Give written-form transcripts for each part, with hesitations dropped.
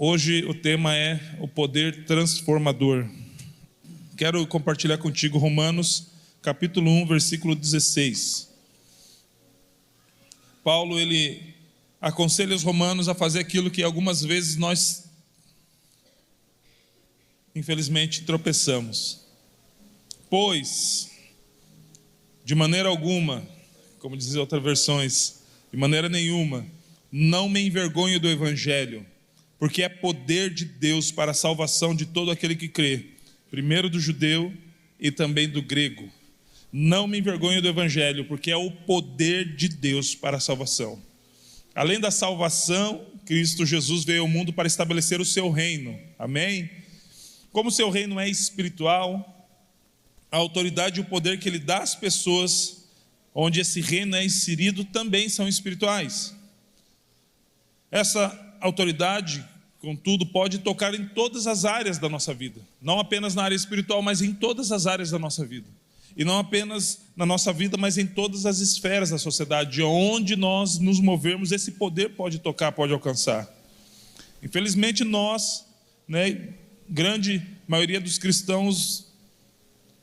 Hoje o tema é o poder transformador. Quero compartilhar contigo Romanos, capítulo 1, versículo 16. Paulo, ele aconselha os romanos a fazer aquilo que algumas vezes nós, infelizmente, tropeçamos. Pois, de maneira alguma, como dizem outras versões, de maneira nenhuma, não me envergonho do Evangelho, porque é poder de Deus para a salvação de todo aquele que crê, primeiro do judeu e também do grego. Não me envergonho do Evangelho, porque é o poder de Deus para a salvação. Além da salvação, Cristo Jesus veio ao mundo para estabelecer o seu reino. Amém? Como o seu reino é espiritual, a autoridade e o poder que ele dá às pessoas, onde esse reino é inserido, também são espirituais. Essa autoridade, contudo, pode tocar em todas as áreas da nossa vida. Não apenas na área espiritual, mas em todas as áreas da nossa vida. E não apenas na nossa vida, mas em todas as esferas da sociedade. Onde nós nos movermos, esse poder pode tocar, pode alcançar. Infelizmente nós, grande maioria dos cristãos,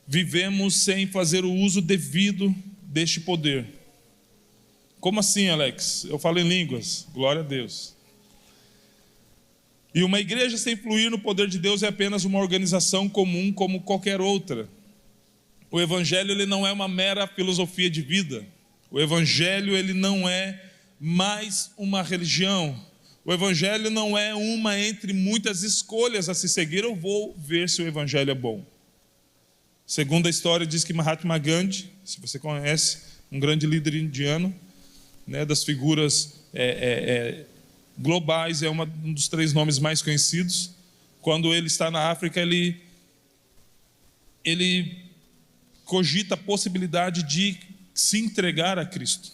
vivemos sem fazer o uso devido deste poder. Como assim, Alex? Eu falo em línguas, glória a Deus. E uma igreja sem fluir no poder de Deus é apenas uma organização comum como qualquer outra. O Evangelho, ele não é uma mera filosofia de vida. O Evangelho, ele não é mais uma religião. O Evangelho não é uma entre muitas escolhas a se seguir. Eu vou ver se o Evangelho é bom. Segundo a história, diz que Mahatma Gandhi, se você conhece, um grande líder indiano, das figuras globais, é um dos 3 nomes mais conhecidos. Quando ele está na África, ele cogita a possibilidade de se entregar a Cristo.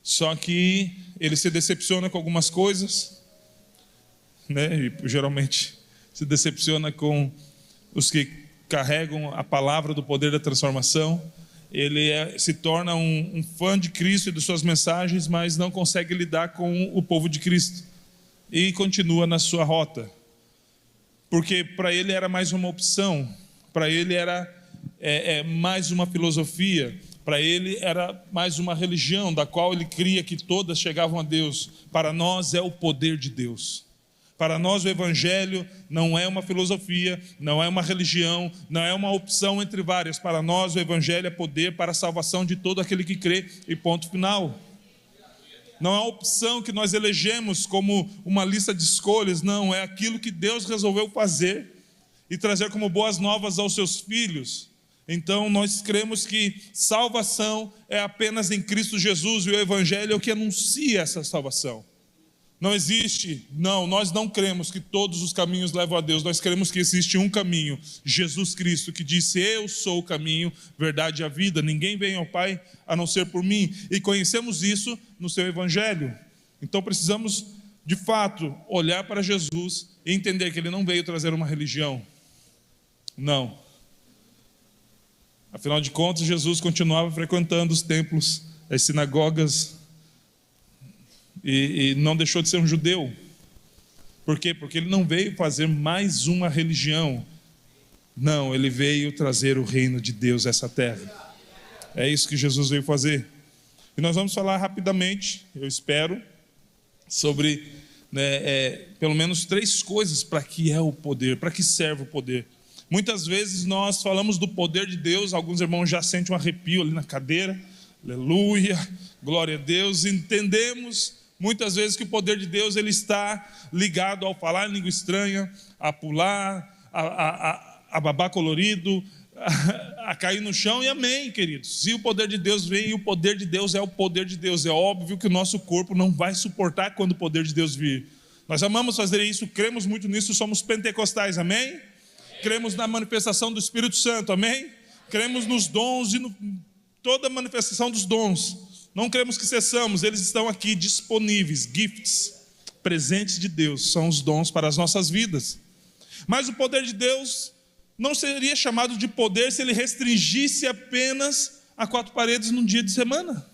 Só que ele se decepciona com algumas coisas, e geralmente se decepciona com os que carregam a palavra do poder da transformação. Ele se torna um fã de Cristo e de suas mensagens, mas não consegue lidar com o povo de Cristo e continua na sua rota, porque para ele era mais uma opção, para ele era mais uma filosofia, para ele era mais uma religião, da qual ele cria que todas chegavam a Deus. Para nós é o poder de Deus. Para nós o Evangelho não é uma filosofia, não é uma religião, não é uma opção entre várias. Para nós o Evangelho é poder para a salvação de todo aquele que crê, e ponto final. Não é uma opção que nós elegemos como uma lista de escolhas, não, é aquilo que Deus resolveu fazer e trazer como boas novas aos seus filhos. Então nós cremos que salvação é apenas em Cristo Jesus, e o Evangelho é o que anuncia essa salvação. Não existe, nós não cremos que todos os caminhos levam a Deus. Nós cremos que existe um caminho, Jesus Cristo, que disse: eu sou o caminho, verdade e a vida. Ninguém vem ao Pai a não ser por mim. E conhecemos isso no seu Evangelho. Então precisamos, de fato, olhar para Jesus e entender que Ele não veio trazer uma religião. Não. Afinal de contas, Jesus continuava frequentando os templos, as sinagogas, e não deixou de ser um judeu. Por quê? Porque ele não veio fazer mais uma religião. Não, ele veio trazer o reino de Deus a essa terra. É isso que Jesus veio fazer. E nós vamos falar rapidamente, eu espero, sobre pelo menos 3 coisas para que é o poder, para que serve o poder. Muitas vezes nós falamos do poder de Deus, alguns irmãos já sentem um arrepio ali na cadeira, aleluia, glória a Deus. Entendemos muitas vezes que o poder de Deus, ele está ligado ao falar em língua estranha, a pular, a babar colorido, a cair no chão, e amém, queridos. Se o poder de Deus vem, e o poder de Deus é o poder de Deus, é óbvio que o nosso corpo não vai suportar quando o poder de Deus vir. Nós amamos fazer isso, cremos muito nisso, somos pentecostais, amém? Cremos na manifestação do Espírito Santo, amém? Cremos nos dons e toda a manifestação dos dons. Não cremos que cessamos, eles estão aqui disponíveis, gifts, presentes de Deus, são os dons para as nossas vidas. Mas o poder de Deus não seria chamado de poder se ele restringisse apenas a 4 paredes num dia de semana.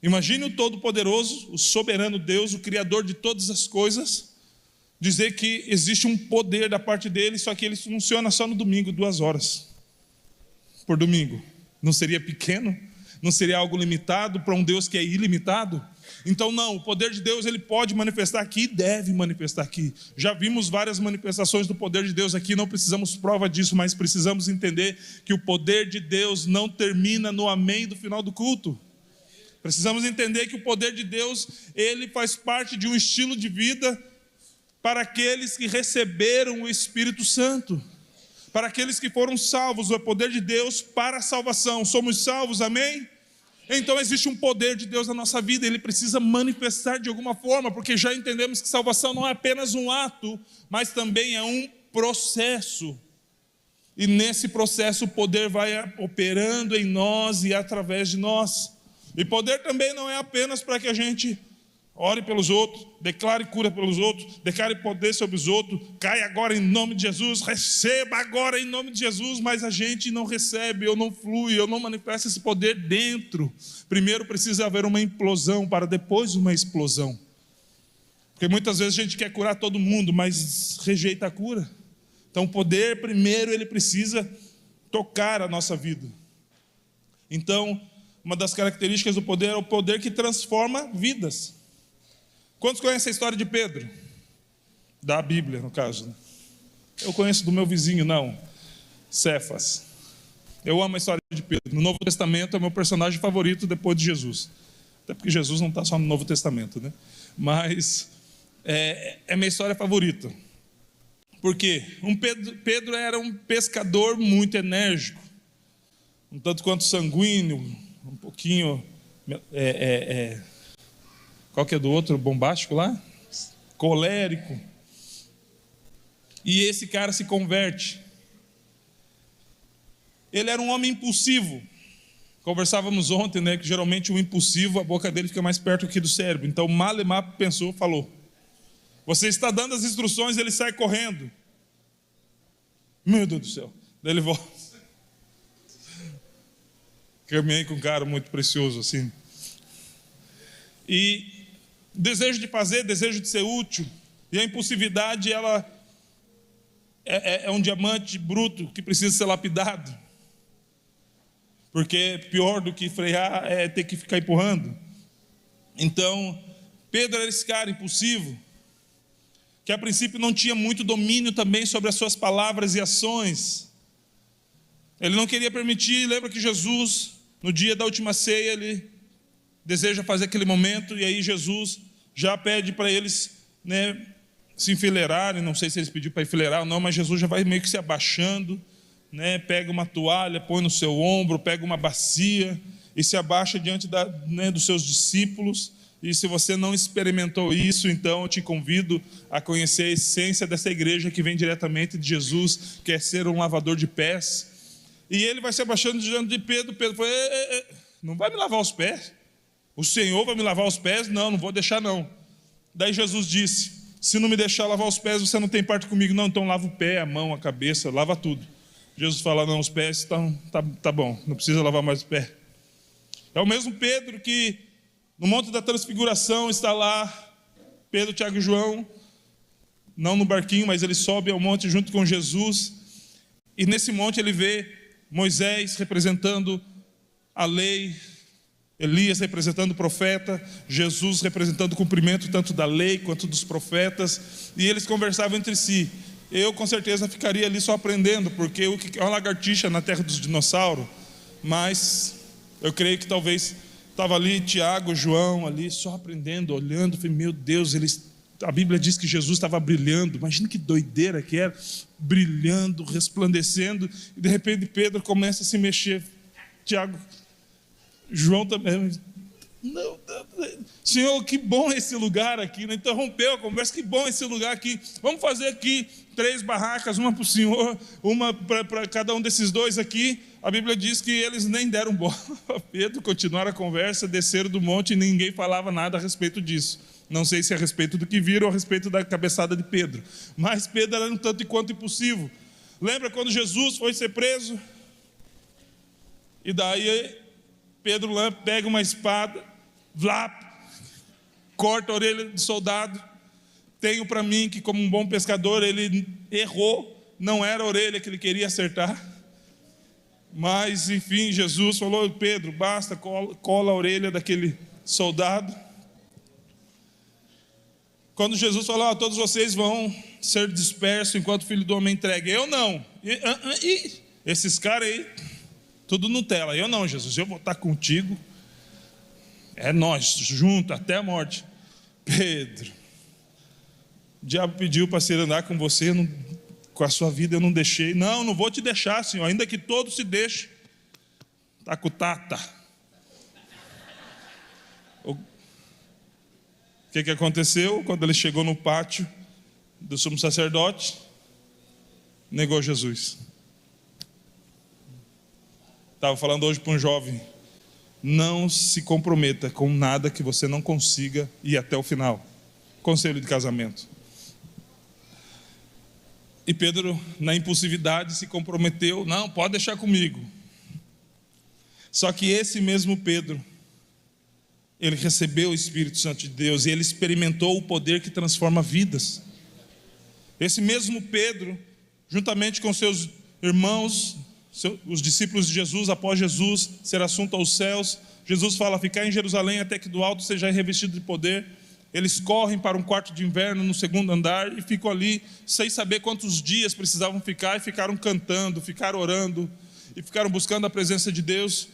Imagine o Todo-Poderoso, o soberano Deus, o Criador de todas as coisas, dizer que existe um poder da parte dele, só que ele funciona só no domingo, 2 horas por domingo. Não seria pequeno? Não seria algo limitado para um Deus que é ilimitado? Então não, o poder de Deus ele pode manifestar aqui e deve manifestar aqui. Já vimos várias manifestações do poder de Deus aqui, não precisamos prova disso, mas precisamos entender que o poder de Deus não termina no amém do final do culto. Precisamos entender que o poder de Deus, ele faz parte de um estilo de vida para aqueles que receberam o Espírito Santo, para aqueles que foram salvos. O poder de Deus para a salvação. Somos salvos, amém? Então existe um poder de Deus na nossa vida, ele precisa manifestar de alguma forma, porque já entendemos que salvação não é apenas um ato, mas também é um processo. E nesse processo o poder vai operando em nós e através de nós. E poder também não é apenas para que a gente ore pelos outros, declare cura pelos outros, declare poder sobre os outros, cai agora em nome de Jesus, receba agora em nome de Jesus, mas a gente não recebe, ou não flui, ou não manifesta esse poder dentro. Primeiro precisa haver uma implosão, para depois uma explosão. Porque muitas vezes a gente quer curar todo mundo, mas rejeita a cura. Então o poder primeiro ele precisa tocar a nossa vida. Então, uma das características do poder é o poder que transforma vidas. Quantos conhecem a história de Pedro? Da Bíblia, no caso. Eu conheço do meu vizinho, não. Cefas. Eu amo a história de Pedro. No Novo Testamento é o meu personagem favorito depois de Jesus. Até porque Jesus não está só no Novo Testamento, né? Mas é minha história favorita. Por quê? Pedro era um pescador muito enérgico. Um tanto quanto sanguíneo, um pouquinho... Qual que é do outro bombástico lá? Colérico. E esse cara se converte. Ele era um homem impulsivo. Conversávamos ontem, né, que geralmente o impulsivo, a boca dele fica mais perto aqui do cérebro. Então Malemar pensou, falou: você está dando as instruções, ele sai correndo. Meu Deus do céu. Daí ele volta. Caminhei com um cara muito precioso assim. E desejo de fazer, desejo de ser útil. E a impulsividade, ela é um diamante bruto que precisa ser lapidado. Porque pior do que frear é ter que ficar empurrando. Então, Pedro era esse cara impulsivo, que a princípio não tinha muito domínio também sobre as suas palavras e ações. Ele não queria permitir. Lembra que Jesus, no dia da última ceia, ele deseja fazer aquele momento, e aí Jesus já pede para eles, né, se enfileirarem. Não sei se eles pediram para enfileirar ou não, mas Jesus já vai meio que se abaixando, né, pega uma toalha, põe no seu ombro, pega uma bacia e se abaixa diante dos seus discípulos. E se você não experimentou isso, então eu te convido a conhecer a essência dessa igreja que vem diretamente de Jesus, que é ser um lavador de pés. E ele vai se abaixando diante de Pedro. Pedro falou: não vai me lavar os pés? O Senhor vai me lavar os pés? Não vou deixar não. Daí Jesus disse: se não me deixar lavar os pés, você não tem parte comigo. Não, então lava o pé, a mão, a cabeça, lava tudo. Jesus fala: não, os pés estão, tá bom, não precisa lavar mais o pé. É o mesmo Pedro que no Monte da Transfiguração está lá, Pedro, Tiago e João, não no barquinho, mas ele sobe ao monte junto com Jesus. E nesse monte ele vê Moisés representando a lei, Elias representando o profeta, Jesus representando o cumprimento tanto da lei quanto dos profetas. E eles conversavam entre si. Eu com certeza ficaria ali só aprendendo, porque é uma lagartixa na terra dos dinossauros. Mas eu creio que talvez estava ali Tiago, João ali só aprendendo, olhando. Falei: meu Deus, a Bíblia diz que Jesus estava brilhando. Imagina que doideira que era, brilhando, resplandecendo. E de repente Pedro começa a se mexer. Tiago, João também. Não, Senhor, que bom esse lugar aqui, né? Interrompeu a conversa. Que bom esse lugar aqui. Vamos fazer aqui 3 barracas, uma para o Senhor, uma para cada um desses 2 aqui. A Bíblia diz que eles nem deram bola a Pedro, continuaram a conversa, desceram do monte e ninguém falava nada a respeito disso. Não sei se é a respeito do que viram ou a respeito da cabeçada de Pedro. Mas Pedro era um tanto quanto impulsivo. Lembra quando Jesus foi ser preso? E daí Pedro lá pega uma espada Vlá, corta a orelha do soldado. Tenho para mim que, como um bom pescador, ele errou, não era a orelha que ele queria acertar. Mas, enfim, Jesus falou: Pedro, basta, cola a orelha daquele soldado. Quando Jesus falou: todos vocês vão ser dispersos enquanto o Filho do Homem entregue. Eu não. Esses caras aí, tudo Nutella. Eu não, Jesus, eu vou estar contigo. É nós, junto até a morte. Pedro, o diabo pediu para ser andar com você, com a sua vida eu não deixei. Não vou te deixar, Senhor, ainda que todos se deixem. Tá com tata. O que aconteceu? Quando ele chegou no pátio do sumo sacerdote, negou Jesus. Estava falando hoje para um jovem: não se comprometa com nada que você não consiga ir até o final. Conselho de casamento. E Pedro, na impulsividade, se comprometeu: não, pode deixar comigo. Só que esse mesmo Pedro, ele recebeu o Espírito Santo de Deus e ele experimentou o poder que transforma vidas. Esse mesmo Pedro, juntamente com seus irmãos, os discípulos de Jesus, após Jesus ser assunto aos céus, Jesus fala: ficar em Jerusalém até que do alto seja revestido de poder. Eles correm para um quarto de inverno no segundo andar e ficam ali sem saber quantos dias precisavam ficar, e ficaram cantando, ficaram orando e ficaram buscando a presença de Deus,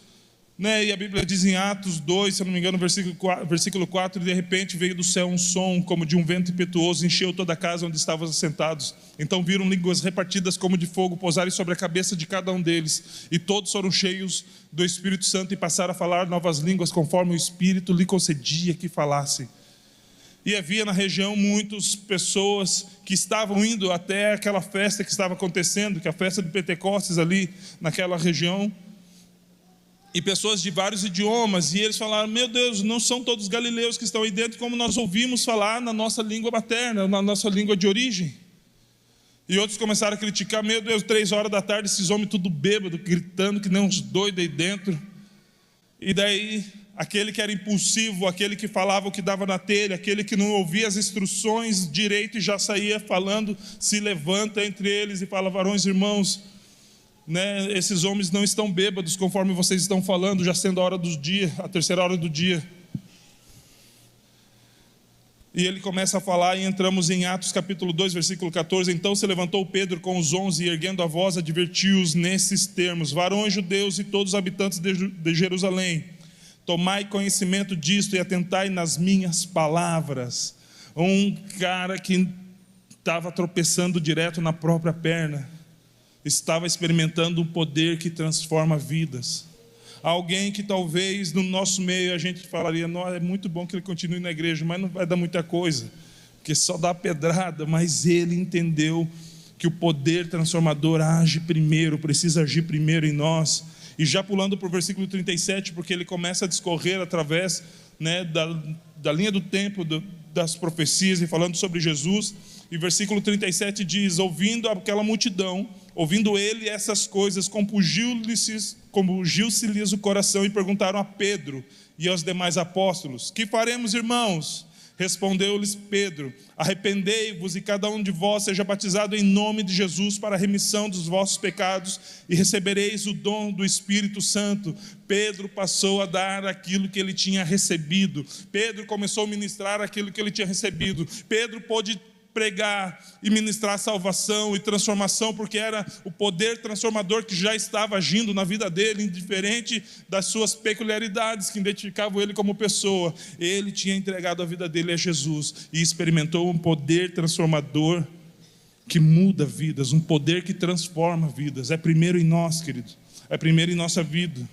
né? E a Bíblia diz em Atos 2, se eu não me engano, versículo 4, de repente veio do céu um som como de um vento impetuoso, encheu toda a casa onde estavam assentados. Então viram línguas repartidas como de fogo pousarem sobre a cabeça de cada um deles, e todos foram cheios do Espírito Santo e passaram a falar novas línguas conforme o Espírito lhe concedia que falassem. E havia na região muitas pessoas que estavam indo até aquela festa que estava acontecendo, que é a festa de Pentecostes ali naquela região. E pessoas de vários idiomas, e eles falaram: meu Deus, não são todos galileus que estão aí dentro, como nós ouvimos falar na nossa língua materna, na nossa língua de origem. E outros começaram a criticar: meu Deus, 3 horas da tarde, esses homens tudo bêbado, gritando que nem uns doidos aí dentro. E daí, aquele que era impulsivo, aquele que falava o que dava na telha, aquele que não ouvia as instruções direito e já saía falando, se levanta entre eles e fala: varões, irmãos, né, esses homens não estão bêbados conforme vocês estão falando, já sendo a hora do dia, a 3ª hora do dia. E ele começa a falar, e entramos em Atos capítulo 2, versículo 14. Então se levantou Pedro com os 11 e, erguendo a voz, advertiu-os nesses termos: varões judeus e todos os habitantes de Jerusalém, tomai conhecimento disto e atentai nas minhas palavras. Um cara que estava tropeçando direto na própria perna, estava experimentando um poder que transforma vidas. Alguém que talvez no nosso meio a gente falaria: não, é muito bom que ele continue na igreja, mas não vai dar muita coisa, porque só dá pedrada. Mas ele entendeu que o poder transformador age primeiro, precisa agir primeiro em nós. E já pulando para o versículo 37, porque ele começa a discorrer através, né, da linha do tempo, das profecias, e falando sobre Jesus. E versículo 37 diz: ouvindo aquela multidão, ouvindo ele essas coisas, compungiu-se-lhes o coração, e perguntaram a Pedro e aos demais apóstolos: que faremos, irmãos? Respondeu-lhes Pedro: arrependei-vos e cada um de vós seja batizado em nome de Jesus para a remissão dos vossos pecados, e recebereis o dom do Espírito Santo. Pedro passou a dar aquilo que ele tinha recebido. Pedro começou a ministrar aquilo que ele tinha recebido. Pedro pôde pregar e ministrar salvação e transformação, porque era o poder transformador que já estava agindo na vida dele, indiferente das suas peculiaridades que identificavam ele como pessoa. Ele tinha entregado a vida dele a Jesus e experimentou um poder transformador que muda vidas, um poder que transforma vidas. É primeiro em nós, querido, é primeiro em nossa vida.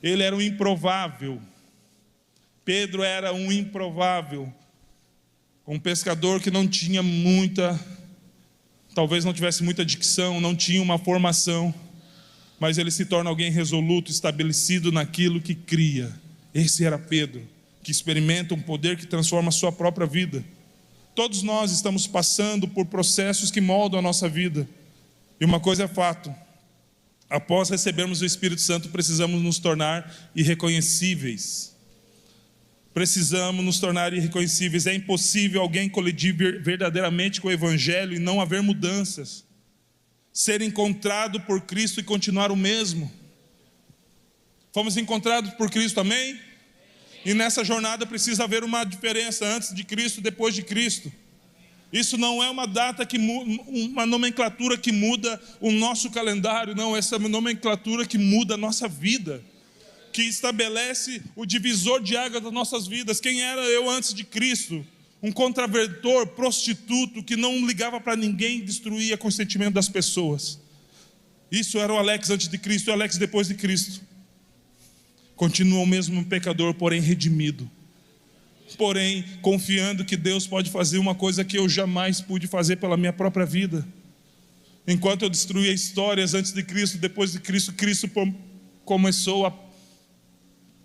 Ele era um improvável. Pedro era um improvável, um pescador que não tinha talvez não tivesse muita dicção, não tinha uma formação, mas ele se torna alguém resoluto, estabelecido naquilo que cria. Esse era Pedro, que experimenta um poder que transforma a sua própria vida. Todos nós estamos passando por processos que moldam a nossa vida, e uma coisa é fato: após recebermos o Espírito Santo, precisamos nos tornar irreconhecíveis. Precisamos nos tornar irreconhecíveis. É impossível alguém colidir verdadeiramente com o Evangelho e não haver mudanças. Ser encontrado por Cristo e continuar o mesmo. Fomos encontrados por Cristo, amém? E nessa jornada precisa haver uma diferença antes de Cristo e depois de Cristo. Isso não é uma data uma nomenclatura que muda o nosso calendário, não, essa é uma nomenclatura que muda a nossa vida, que estabelece o divisor de água das nossas vidas. Quem era eu antes de Cristo? Um contraventor, prostituto, que não ligava para ninguém, destruía o consentimento das pessoas. Isso era o Alex antes de Cristo e o Alex depois de Cristo. Continua o mesmo pecador, porém redimido. Porém, confiando que Deus pode fazer uma coisa que eu jamais pude fazer pela minha própria vida. Enquanto eu destruía histórias antes de Cristo, depois de Cristo, Cristo começou a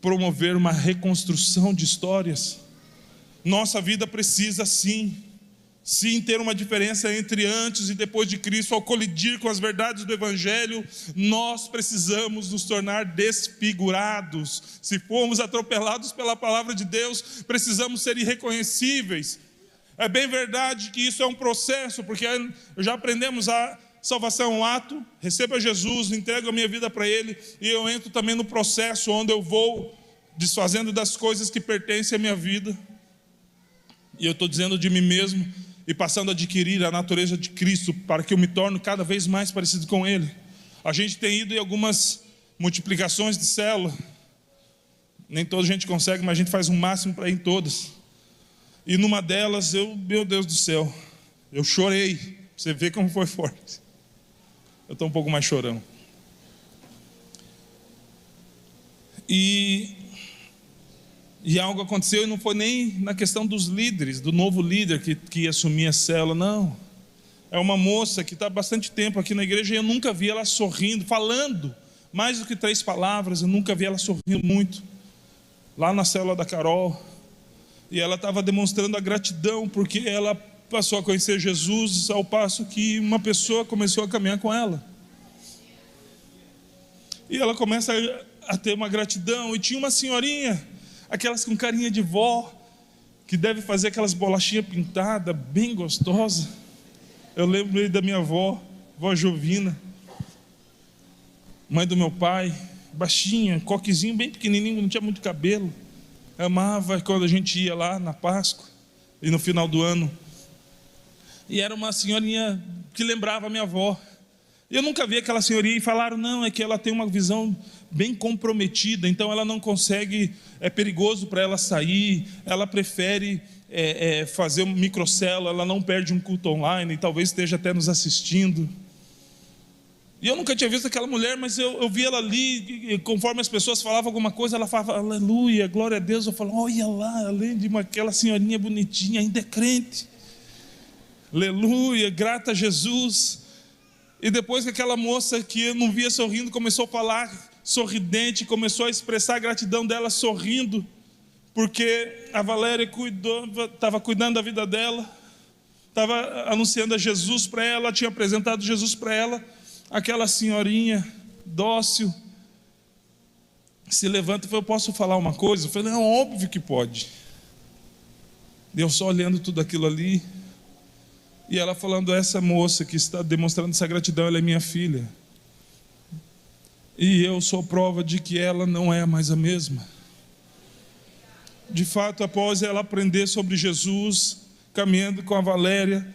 promover uma reconstrução de histórias. Nossa vida precisa sim ter uma diferença entre antes e depois de Cristo. Ao colidir com as verdades do Evangelho, nós precisamos nos tornar desfigurados. Se formos atropelados pela palavra de Deus, precisamos ser irreconhecíveis. É bem verdade que isso é um processo, porque já aprendemos a salvação é um ato, recebo a Jesus, entrego a minha vida para Ele, e eu entro também no processo onde eu vou desfazendo das coisas que pertencem à minha vida, e eu estou dizendo de mim mesmo, e passando a adquirir a natureza de Cristo, para que eu me torne cada vez mais parecido com Ele. A gente tem ido em algumas multiplicações de célula, nem toda a gente consegue, mas a gente faz um máximo para ir em todas, e numa delas, meu Deus do céu, eu chorei, você vê como foi forte. Eu estou um pouco mais chorão. E algo aconteceu, e não foi nem na questão dos líderes, do novo líder que ia assumir a célula, não. É uma moça que está há bastante tempo aqui na igreja, e eu nunca vi ela sorrindo, falando mais do que 3 palavras, eu nunca vi ela sorrindo muito. Lá na célula da Carol, e ela estava demonstrando a gratidão, porque ela passou a conhecer Jesus, ao passo que uma pessoa começou a caminhar com ela. E ela começa a ter uma gratidão. E tinha uma senhorinha, aquelas com carinha de vó, que deve fazer aquelas bolachinhas pintadas, bem gostosa. Eu lembro da minha avó, vó Jovina, mãe do meu pai, baixinha, coquezinho bem pequenininho, não tinha muito cabelo. Amava quando a gente ia lá na Páscoa e no final do ano. E era uma senhorinha que lembrava a minha avó. Eu nunca vi aquela senhorinha, e falaram, não, é que ela tem uma visão bem comprometida, então ela não consegue, é perigoso para ela sair, ela prefere fazer uma microcélula, ela não perde um culto online, talvez esteja até nos assistindo. E eu nunca tinha visto aquela mulher, mas eu vi ela ali, e conforme as pessoas falavam alguma coisa, ela falava, aleluia, glória a Deus. Eu falo, olha lá, além de aquela senhorinha bonitinha, ainda é crente. Aleluia, grata a Jesus. E depois que aquela moça que eu não via sorrindo começou a falar sorridente, começou a expressar a gratidão dela sorrindo, porque a Valéria estava cuidando da vida dela, estava anunciando a Jesus para ela, tinha apresentado Jesus para ela. Aquela senhorinha dócil se levanta e falou, eu posso falar uma coisa? Eu falei, não, óbvio que pode. E eu só olhando tudo aquilo ali, e ela falando, essa moça que está demonstrando essa gratidão, ela é minha filha. E eu sou prova de que ela não é mais a mesma. De fato, após ela aprender sobre Jesus, caminhando com a Valéria,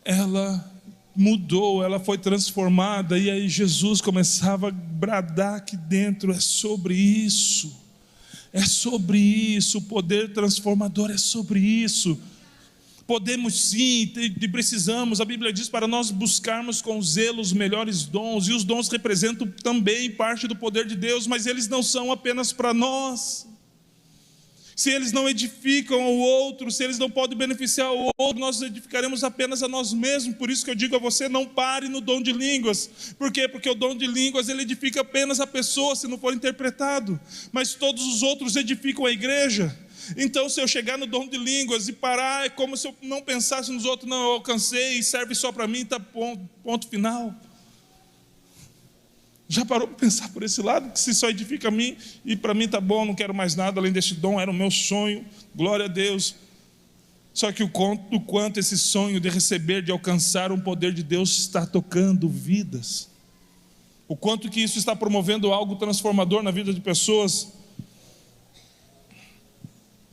ela mudou, ela foi transformada. E aí Jesus começava a bradar aqui dentro, é sobre isso. É sobre isso, o poder transformador é sobre isso. Podemos sim, e precisamos, a Bíblia diz para nós buscarmos com zelo os melhores dons, e os dons representam também parte do poder de Deus, mas eles não são apenas para nós. Se eles não edificam o outro, se eles não podem beneficiar o outro, nós edificaremos apenas a nós mesmos. Por isso que eu digo a você, não pare no dom de línguas. Por quê? Porque o dom de línguas, ele edifica apenas a pessoa, se não for interpretado, mas todos os outros edificam a igreja. Então, se eu chegar no dom de línguas e parar, é como se eu não pensasse nos outros, não, eu alcancei e serve só para mim, está ponto final. Já parou para pensar por esse lado? Que se só edifica a mim e para mim tá bom, não quero mais nada além deste dom, era o meu sonho, glória a Deus. Só que o quanto esse sonho de receber, de alcançar um poder de Deus está tocando vidas. O quanto que isso está promovendo algo transformador na vida de pessoas.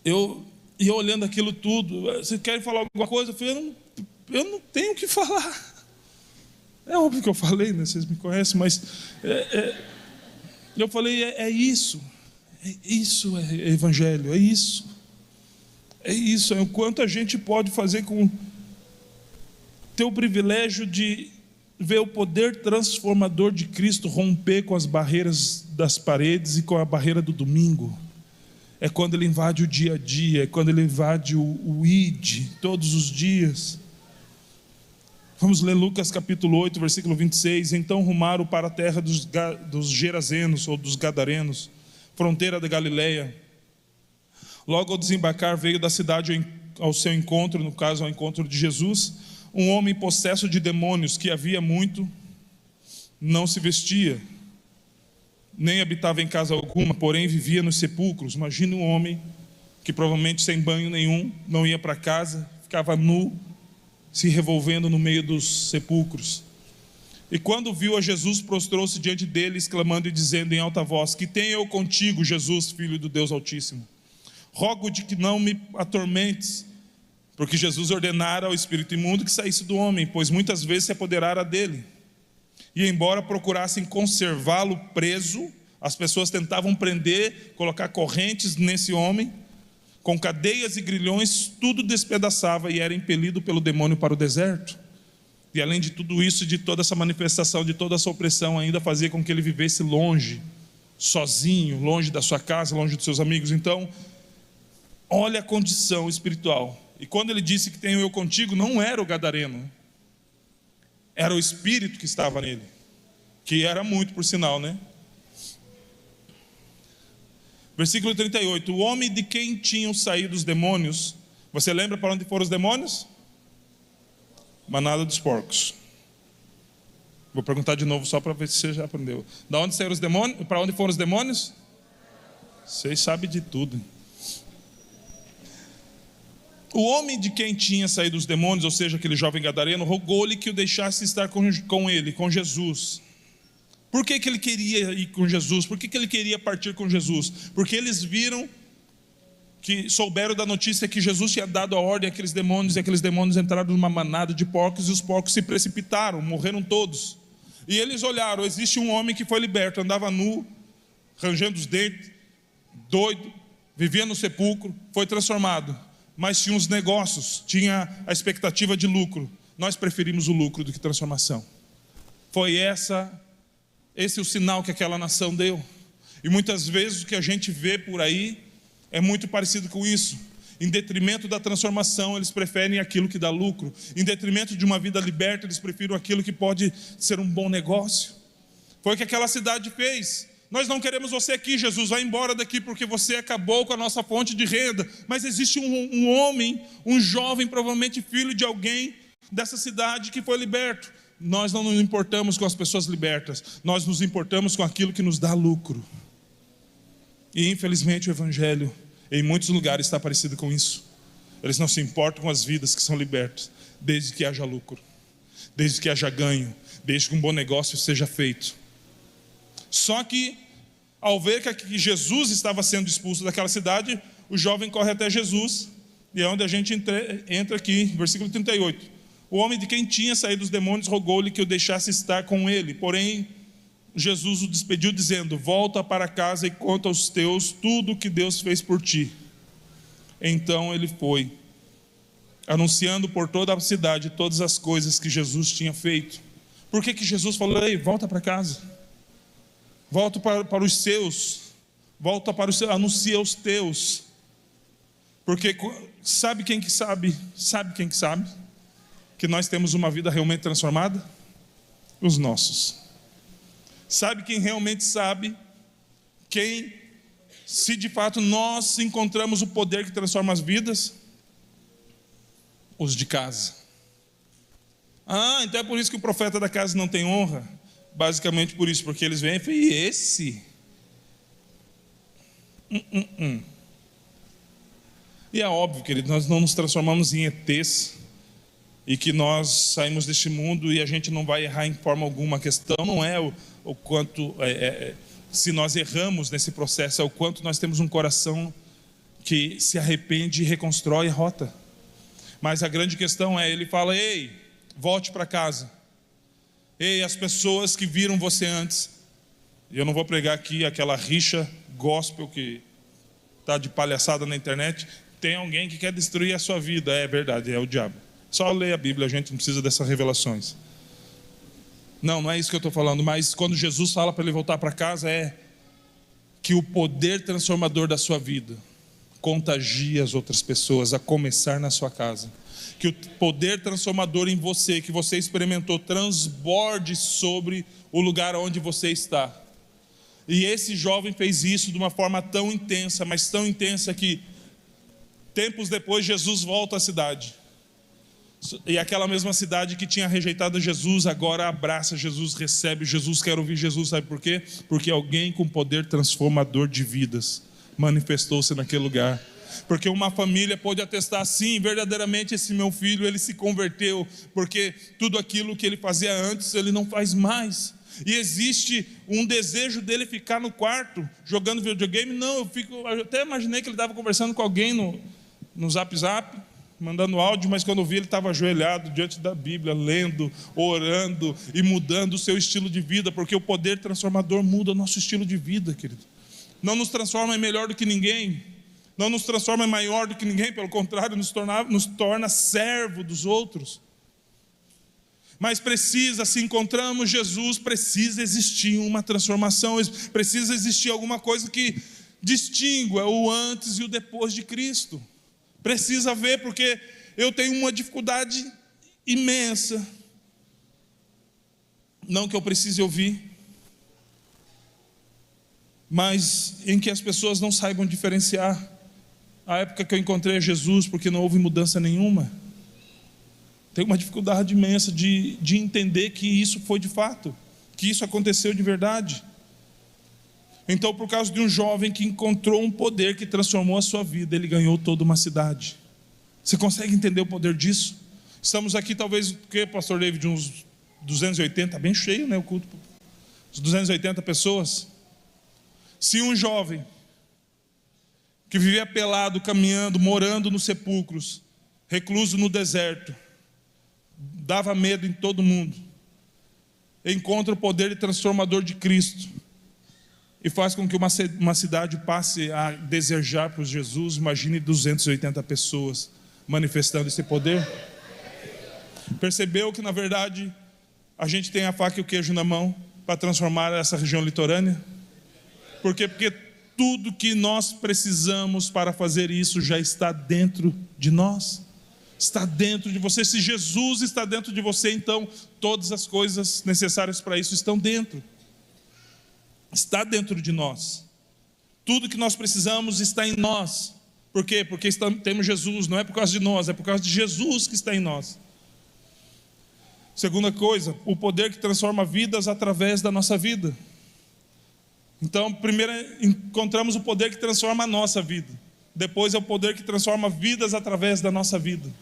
Eu olhando aquilo tudo, vocês querem falar alguma coisa? Eu falei, eu não tenho o que falar. É óbvio que eu falei, né? Vocês me conhecem, mas eu falei, é isso é evangelho, é isso, é o quanto a gente pode fazer com ter o privilégio de ver o poder transformador de Cristo romper com as barreiras das paredes e com a barreira do domingo. É quando Ele invade o dia a dia, é quando Ele invade o ID todos os dias. Vamos ler Lucas capítulo 8, versículo 26. Então rumaram para a terra dos Gerazenos ou dos Gadarenos, fronteira da Galileia. Logo ao desembarcar, veio da cidade ao seu encontro, no caso ao encontro de Jesus, um homem possesso de demônios, que havia muito, não se vestia, nem habitava em casa alguma, porém vivia nos sepulcros. Imagina um homem que provavelmente sem banho nenhum, não ia para casa, ficava nu, se revolvendo no meio dos sepulcros. E quando viu a Jesus, prostrou-se diante dele, exclamando e dizendo em alta voz: que tenho eu contigo, Jesus, Filho do Deus Altíssimo? Rogo-te que não me atormentes. Porque Jesus ordenara ao espírito imundo que saísse do homem, pois muitas vezes se apoderara dele. E embora procurassem conservá-lo preso, as pessoas tentavam prender, colocar correntes nesse homem, com cadeias e grilhões, tudo despedaçava e era impelido pelo demônio para o deserto. E além de tudo isso, de toda essa manifestação, de toda essa opressão, ainda fazia com que ele vivesse longe, sozinho, longe da sua casa, longe dos seus amigos. Então, olha a condição espiritual. E quando ele disse que tenho eu contigo, não era o gadareno, era o espírito que estava nele, que era muito, por sinal, né? Versículo 38, o homem de quem tinham saído os demônios, você lembra para onde foram os demônios? Manada dos porcos. Vou perguntar de novo só para ver se você já aprendeu. Da onde saíram os demônios? Para onde foram os demônios? Vocês sabem de tudo. O homem de quem tinha saído os demônios, ou seja, aquele jovem gadareno, rogou-lhe que o deixasse estar com ele, com Jesus. Por que ele queria ir com Jesus? Por que ele queria partir com Jesus? Porque eles viram, que souberam da notícia que Jesus tinha dado a ordem àqueles demônios, e aqueles demônios entraram numa manada de porcos, e os porcos se precipitaram, morreram todos. E eles olharam, existe um homem que foi liberto, andava nu, rangendo os dentes, doido, vivia no sepulcro, foi transformado. Mas tinha uns negócios, tinha a expectativa de lucro. Nós preferimos o lucro do que transformação. Foi esse é o sinal que aquela nação deu. E muitas vezes o que a gente vê por aí é muito parecido com isso. Em detrimento da transformação, eles preferem aquilo que dá lucro. Em detrimento de uma vida liberta, eles preferem aquilo que pode ser um bom negócio. Foi o que aquela cidade fez. Nós não queremos você aqui, Jesus, vai embora daqui porque você acabou com a nossa fonte de renda. Mas existe um homem, um jovem, provavelmente filho de alguém dessa cidade que foi liberto. Nós não nos importamos com as pessoas libertas, nós nos importamos com aquilo que nos dá lucro. E infelizmente o evangelho em muitos lugares está parecido com isso. Eles não se importam com as vidas que são libertas, desde que haja lucro, desde que haja ganho, desde que um bom negócio seja feito. Só que ao ver que Jesus estava sendo expulso daquela cidade, o jovem corre até Jesus, e é onde a gente entra aqui, versículo 38. O homem de quem tinha saído os demônios rogou-lhe que o deixasse estar com ele, porém Jesus o despediu dizendo: volta para casa e conta aos teus tudo o que Deus fez por ti. Então ele foi, anunciando por toda a cidade todas as coisas que Jesus tinha feito. Por que Jesus falou: ei, volta para casa, volta para os seus, volta para os seus, anuncia aos teus? Porque sabe quem que sabe que nós temos uma vida realmente transformada? Os nossos. Sabe quem realmente sabe? Quem, se de fato nós encontramos o poder que transforma as vidas? Os de casa. Então é por isso que o profeta da casa não tem honra. basicamente por isso, porque eles vêm e falam, e esse? E é óbvio, querido, nós não nos transformamos em ETs e que nós saímos deste mundo e a gente não vai errar em forma alguma. A questão não é o quanto, se nós erramos nesse processo, é o quanto nós temos um coração que se arrepende e reconstrói a rota. Mas a grande questão é, ele fala, ei, volte para casa. Ei, as pessoas que viram você antes. E eu não vou pregar aqui aquela rixa gospel que está de palhaçada na internet. Tem alguém que quer destruir a sua vida. É verdade, é o diabo. Só ler a Bíblia, a gente não precisa dessas revelações. Não é isso que eu estou falando. Mas quando Jesus fala para ele voltar para casa, é que o poder transformador da sua vida contagia as outras pessoas, a começar na sua casa. Que o poder transformador em você, que você experimentou, transborde sobre o lugar onde você está. E esse jovem fez isso de uma forma tão intensa, mas tão intensa que tempos depois Jesus volta à cidade. E aquela mesma cidade que tinha rejeitado Jesus, agora abraça Jesus, recebe Jesus, quer ouvir Jesus. Sabe por quê? Porque alguém com poder transformador de vidas manifestou-se naquele lugar. Porque uma família pôde atestar, sim, verdadeiramente esse meu filho, ele se converteu, porque tudo aquilo que ele fazia antes, ele não faz mais. E existe um desejo dele ficar no quarto, jogando videogame. Não, eu até imaginei que ele estava conversando com alguém no Zap, mandando áudio, mas quando eu vi, ele estava ajoelhado diante da Bíblia, lendo, orando e mudando o seu estilo de vida, porque o poder transformador muda o nosso estilo de vida, querido. Não nos transforma em melhor do que ninguém, não nos transforma em maior do que ninguém, pelo contrário, nos torna servo dos outros. Mas precisa, se encontramos Jesus, precisa existir uma transformação, precisa existir alguma coisa que distingua o antes e o depois de Cristo. Precisa ver, porque eu tenho uma dificuldade imensa, não que eu precise ouvir, mas em que as pessoas não saibam diferenciar a época que eu encontrei a Jesus, porque não houve mudança nenhuma. Tenho uma dificuldade imensa de entender que isso foi de fato, que isso aconteceu de verdade. Então, por causa de um jovem que encontrou um poder que transformou a sua vida, ele ganhou toda uma cidade. Você consegue entender o poder disso? Estamos aqui talvez, o que, pastor David, uns 280, bem cheio, né, o culto, uns 280 pessoas. Se um jovem que vivia pelado, caminhando, morando nos sepulcros, recluso no deserto, dava medo em todo mundo, encontra o poder transformador de Cristo e faz com que uma cidade passe a desejar por Jesus. Imagine 280 pessoas manifestando esse poder. Percebeu que na verdade a gente tem a faca e o queijo na mão para transformar essa região litorânea? Por quê? Porque tudo que nós precisamos para fazer isso já está dentro de nós, está dentro de você. Se Jesus está dentro de você, então todas as coisas necessárias para isso estão dentro. Está dentro de nós. Tudo que nós precisamos está em nós. Por quê? Porque temos Jesus. Não é por causa de nós, é por causa de Jesus que está em nós. Segunda coisa, o poder que transforma vidas através da nossa vida. Então, primeiro encontramos o poder que transforma a nossa vida. Depois é o poder que transforma vidas através da nossa vida.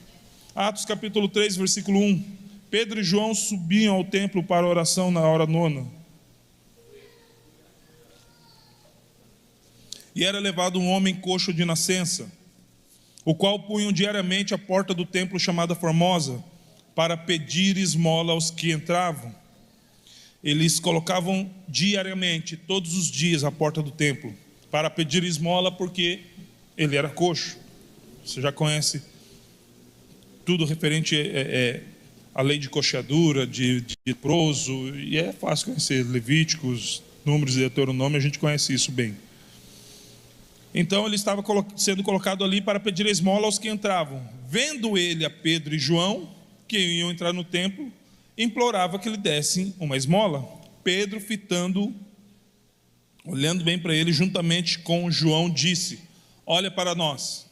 Atos capítulo 3, versículo 1. Pedro e João subiam ao templo para a oração na hora nona. E era levado um homem coxo de nascença, o qual punham diariamente à porta do templo chamada Formosa, para pedir esmola aos que entravam. Eles colocavam diariamente, todos os dias, à porta do templo, para pedir esmola, porque ele era coxo. Você já conhece tudo referente à lei de coxeadura, de leproso, e é fácil conhecer Levíticos, Números e Deuteronômio, a gente conhece isso bem. Então ele estava sendo colocado ali para pedir esmola aos que entravam. Vendo ele a Pedro e João, que iam entrar no templo, implorava que lhe dessem uma esmola. Pedro, fitando, olhando bem para ele, juntamente com João, disse: olha para nós.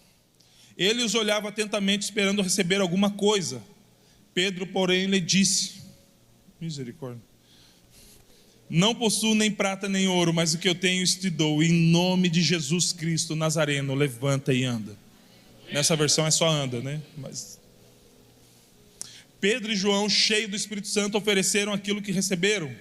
Ele os olhava atentamente, esperando receber alguma coisa. Pedro, porém, lhe disse: misericórdia. Não possuo nem prata nem ouro, mas o que eu tenho te dou. Em nome de Jesus Cristo Nazareno, levanta e anda. Nessa versão é só anda, né? Mas Pedro e João, cheios do Espírito Santo, ofereceram aquilo que receberam,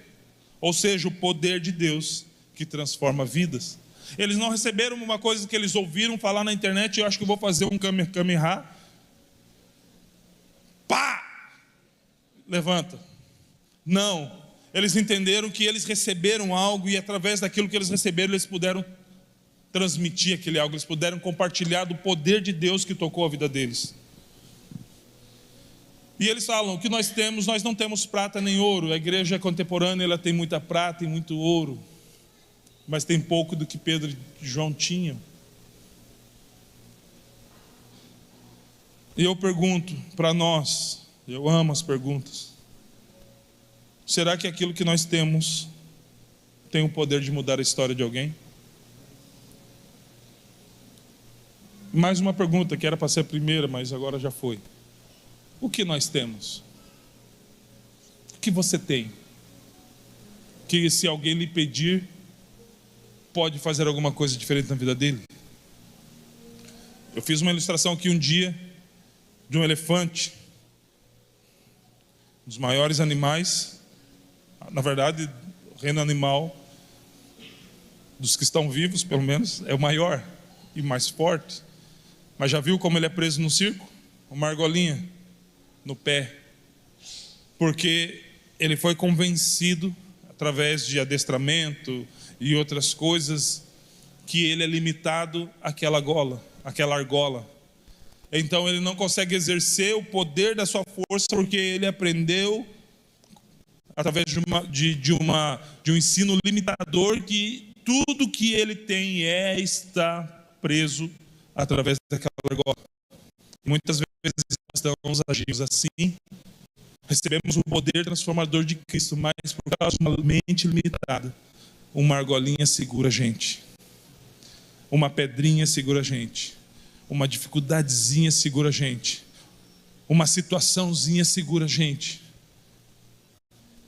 ou seja, o poder de Deus que transforma vidas. Eles não receberam uma coisa que eles ouviram falar na internet: eu acho que eu vou fazer um Kamehameha. Pá! Levanta. Não. Eles entenderam que eles receberam algo, e através daquilo que eles receberam, eles puderam transmitir aquele algo, eles puderam compartilhar do poder de Deus que tocou a vida deles. E eles falam: o que nós temos, nós não temos prata nem ouro. A igreja contemporânea, ela tem muita prata e muito ouro, mas tem pouco do que Pedro e João tinham. E eu pergunto para nós, eu amo as perguntas: será que aquilo que nós temos tem o poder de mudar a história de alguém? Mais uma pergunta que era para ser a primeira, mas agora já foi. O que nós temos? O que você tem? Que se alguém lhe pedir, pode fazer alguma coisa diferente na vida dele? Eu fiz uma ilustração aqui um dia de um elefante, um dos maiores animais, na verdade, o reino animal dos que estão vivos, pelo menos, é o maior e mais forte. Mas já viu como ele é preso no circo? Uma argolinha no pé, porque ele foi convencido através de adestramento e outras coisas que ele é limitado àquela argola. Então ele não consegue exercer o poder da sua força, porque ele aprendeu através de um ensino limitador que tudo que ele tem está preso através daquela argola. Muitas vezes nós agimos assim, recebemos o poder transformador de Cristo, mas por causa de uma mente limitada, uma argolinha segura a gente, uma pedrinha segura a gente, uma dificuldadezinha segura a gente, uma situaçãozinha segura a gente.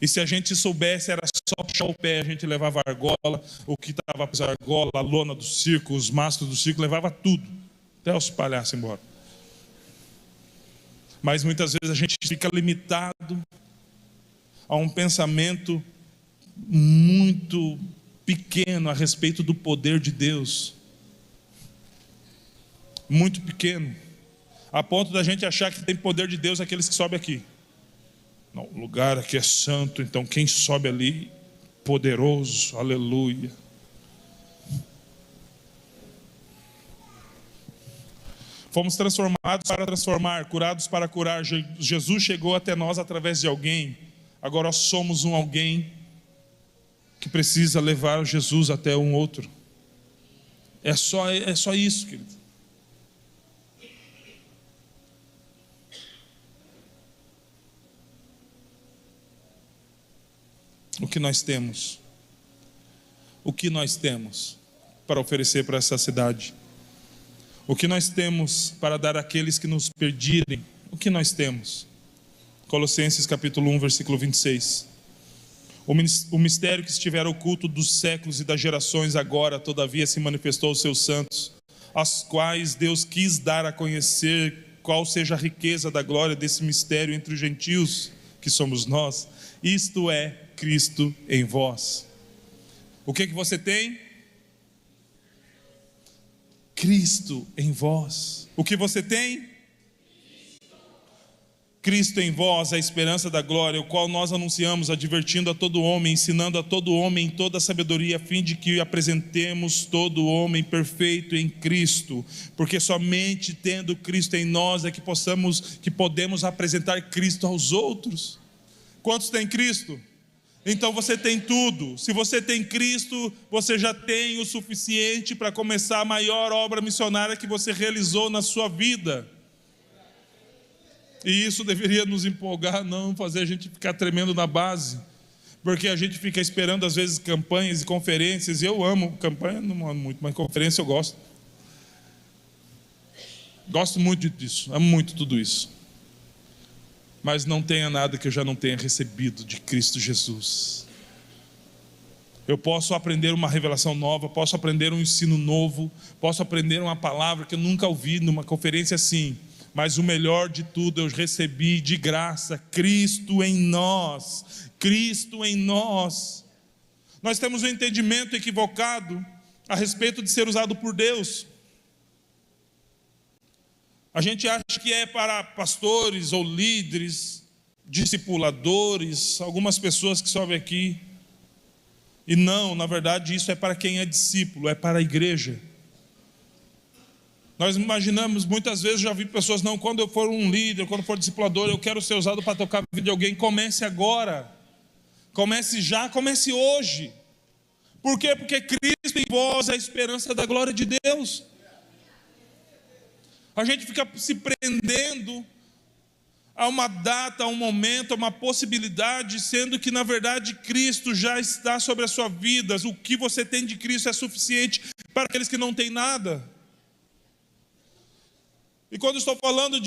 E se a gente soubesse, era só puxar o pé, a gente levava a argola, o que estava a argola, a lona do circo, os mastros do circo, levava tudo, até os palhaços embora. Mas muitas vezes a gente fica limitado a um pensamento muito pequeno a respeito do poder de Deus. Muito pequeno, a ponto da gente achar que tem poder de Deus aqueles que sobem aqui. Não, o lugar aqui é santo, então quem sobe ali, poderoso, aleluia. Fomos transformados para transformar, curados para curar. Jesus chegou até nós através de alguém. Agora nós somos um alguém que precisa levar Jesus até um outro. É só isso, querido. O que nós temos? O que nós temos para oferecer para essa cidade? O que nós temos para dar àqueles que nos pedirem? O que nós temos? Colossenses capítulo 1, versículo 26. O mistério que estiver oculto dos séculos e das gerações agora, todavia, se manifestou aos seus santos, aos quais Deus quis dar a conhecer qual seja a riqueza da glória desse mistério entre os gentios, que somos nós. Isto é Cristo em vós. O que você tem? Cristo em vós. O que você tem? Cristo em vós, a esperança da glória, o qual nós anunciamos, advertindo a todo homem, ensinando a todo homem em toda a sabedoria, a fim de que apresentemos todo homem perfeito em Cristo, porque somente tendo Cristo em nós é que podemos apresentar Cristo aos outros. Quantos têm Cristo? Então você tem tudo. Se você tem Cristo, você já tem o suficiente para começar a maior obra missionária que você realizou na sua vida. E isso deveria nos empolgar, não fazer a gente ficar tremendo na base, porque a gente fica esperando às vezes campanhas e conferências. E eu amo campanha, não amo muito, mas conferência eu gosto. Gosto muito disso, amo muito tudo isso. Mas não tenha nada que eu já não tenha recebido de Cristo Jesus. Eu posso aprender uma revelação nova, posso aprender um ensino novo, posso aprender uma palavra que eu nunca ouvi numa conferência assim. Mas o melhor de tudo eu recebi de graça, Cristo em nós. Cristo em nós. Nós temos um entendimento equivocado a respeito de ser usado por Deus. A gente acha que é para pastores ou líderes, discipuladores, algumas pessoas que sobem aqui. E não, na verdade isso é para quem é discípulo, é para a igreja. Nós imaginamos, muitas vezes já vi pessoas, não, quando eu for um líder, quando for discipulador, eu quero ser usado para tocar a vida de alguém. Comece agora, comece já, comece hoje. Por quê? Porque Cristo em vós é a esperança da glória de Deus. A gente fica se prendendo a uma data, a um momento, a uma possibilidade, sendo que na verdade Cristo já está sobre a sua vida. O que você tem de Cristo é suficiente para aqueles que não têm nada. E quando estou falando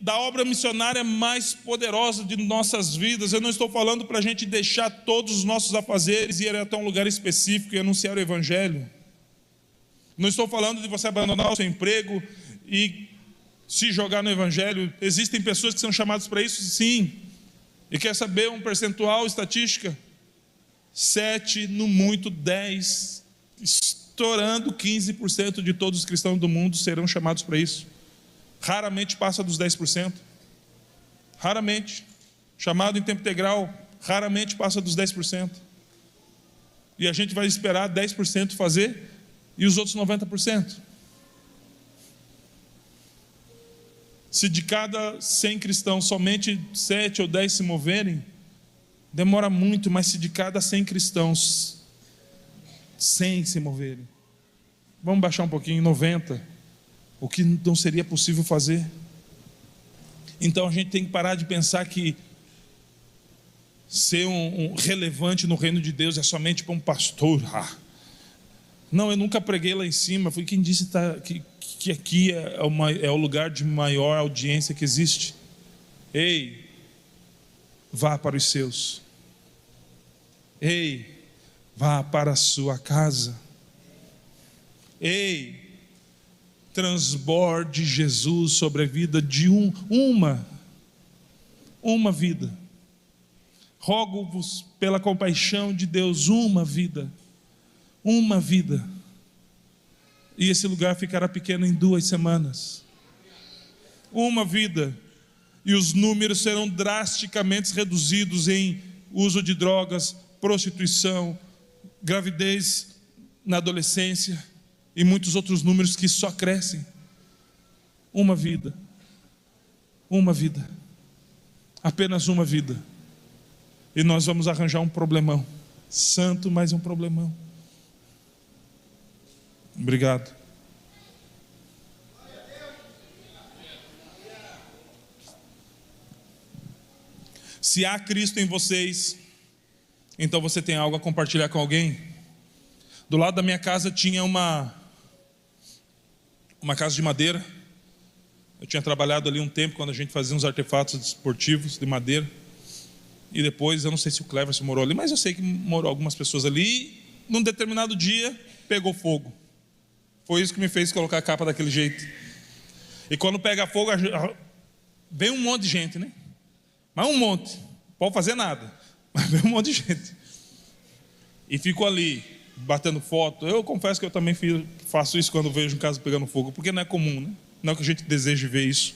da obra missionária mais poderosa de nossas vidas, eu não estou falando para a gente deixar todos os nossos afazeres e ir até um lugar específico e anunciar o Evangelho. Não estou falando de você abandonar o seu emprego e se jogar no Evangelho. Existem pessoas que são chamadas para isso, sim. E quer saber um percentual, estatística? 7, no muito 10, estourando 15% de todos os cristãos do mundo serão chamados para isso. Raramente passa dos 10%. Raramente. Chamado em tempo integral, raramente passa dos 10%. E a gente vai esperar 10% fazer e os outros 90%. Se de cada 100 cristãos somente 7 ou 10 se moverem, demora muito, mas se de cada 100 cristãos 100 se moverem, vamos baixar um pouquinho, 90, o que não seria possível fazer. Então a gente tem que parar de pensar que ser um relevante no reino de Deus é somente para um pastor. Não, eu nunca preguei lá em cima. Foi quem disse que aqui é o lugar de maior audiência que existe. Ei, vá para os seus. Ei, vá para a sua casa. Ei, transborde Jesus sobre a vida de uma vida. Rogo-vos pela compaixão de Deus, uma vida. E esse lugar ficará pequeno em 2 semanas. Uma vida. E os números serão drasticamente reduzidos em uso de drogas, prostituição, gravidez na adolescência e muitos outros números que só crescem. Uma vida. Apenas uma vida. E nós vamos arranjar um problemão. Santo, mas um problemão. Obrigado. Se há Cristo em vocês, então você tem algo a compartilhar com alguém. Do lado da minha casa tinha uma casa de madeira. Eu tinha trabalhado ali um tempo quando a gente fazia uns artefatos esportivos de madeira. E depois, eu não sei se o Cleverson morou ali, mas eu sei que morou algumas pessoas ali. E num determinado dia, pegou fogo. Foi isso que me fez colocar a capa daquele jeito. E quando pega fogo, vem um monte de gente, né? Mas um monte. Não pode fazer nada. Mas vem um monte de gente. E ficou ali, batendo foto. Eu confesso que eu também faço isso quando vejo um caso pegando fogo, porque não é comum, né? Não é que a gente deseje ver isso.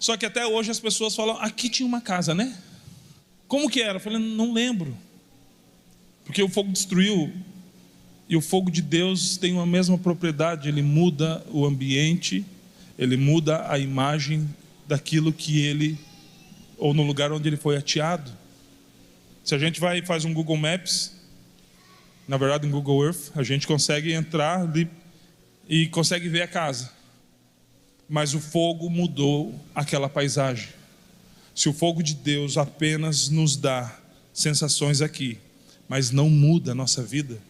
Só que até hoje as pessoas falam, aqui tinha uma casa, né? Como que era? Eu falei, não lembro. Porque o fogo destruiu. E o fogo de Deus tem uma mesma propriedade. Ele muda o ambiente, ele muda a imagem daquilo que ele, ou no lugar onde ele foi ateado. Se a gente vai e faz um Google Maps, na verdade um Google Earth, a gente consegue entrar ali e consegue ver a casa. Mas o fogo mudou aquela paisagem. Se o fogo de Deus apenas nos dá sensações aqui, mas não muda a nossa vida,